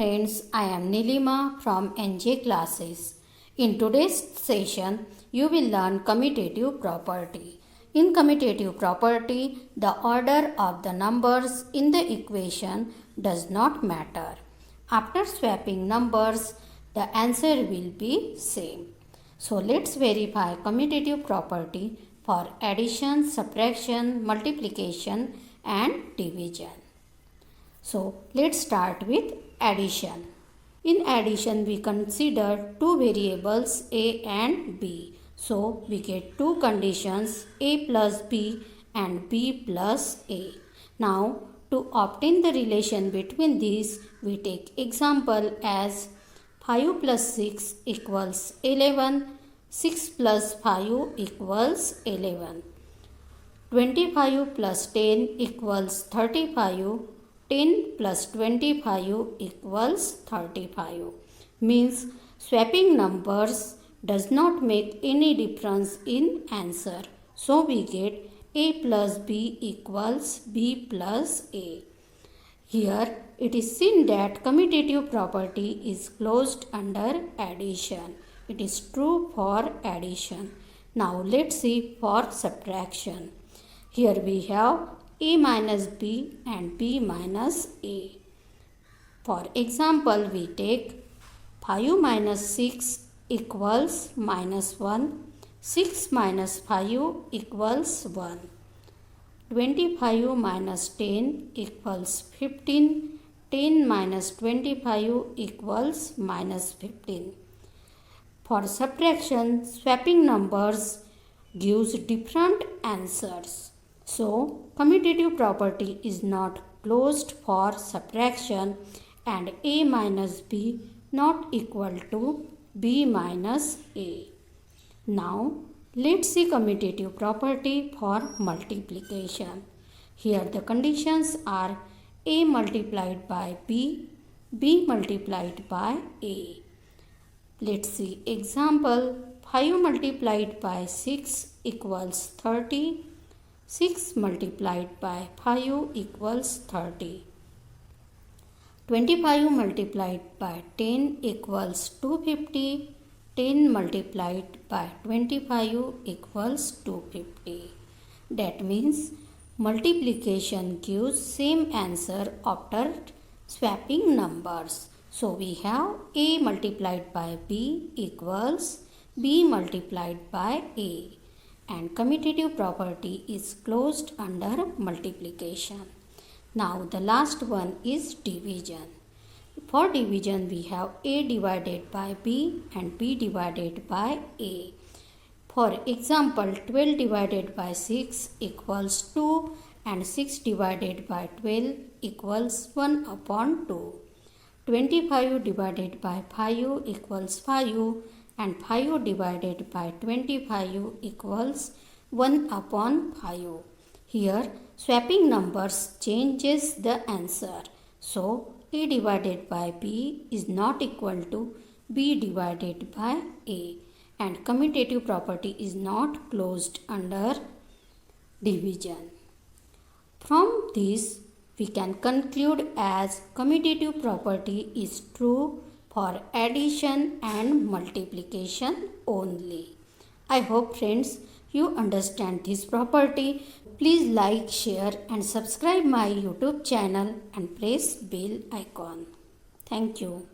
friends, I am Nilima from NJ classes. In today's session, you will learn commutative property. In commutative property, the order of the numbers in the equation does not matter. After swapping numbers, the answer will be same. So let's verify commutative property for addition, subtraction, multiplication and division. So let's start with addition. In addition, we consider two variables a and b. So we get two conditions a plus b and b plus a. Now to obtain the relation between these, we take example as 5 plus 6 equals 11, 6 plus 5 equals 11. 25 plus 10 equals 35. 10 plus 25 equals 35. Means swapping numbers does not make any difference in answer. So we get a plus b equals b plus a. Here it is seen that commutative property is closed under addition. It is true for addition. Now let's see for subtraction. Here we have a minus b and b minus a. For example, we take 5 minus 6 equals minus 1. 6 minus 5 equals 1. 25 minus 10 equals 15. 10 minus 25 equals minus 15. For subtraction, swapping numbers gives different answers. So, commutative property is not closed for subtraction and a minus b not equal to b minus a. Now, let's see commutative property for multiplication. Here the conditions are a multiplied by b, b multiplied by a. Let's see example. 5 multiplied by 6 equals 30. 6 multiplied by 5 equals 30. 25 multiplied by 10 equals 250. 10 multiplied by 25 equals 250. That means multiplication gives same answer after swapping numbers. So we have a multiplied by b equals b multiplied by a. And commutative property is closed under multiplication. Now the last one is division. For division we have a divided by b and b divided by a. For example, 12 divided by 6 equals 2 and 6 divided by 12 equals 1 upon 2. 25 divided by 5 equals 5 and 5 divided by 25 equals 1 upon 5. Here swapping numbers changes the answer. So a divided by b is not equal to b divided by a and commutative property is not closed under division. From this we can conclude as commutative property is true for addition and multiplication only. I hope friends you understand this property. Please like, share and subscribe my YouTube channel and press bell icon. Thank you.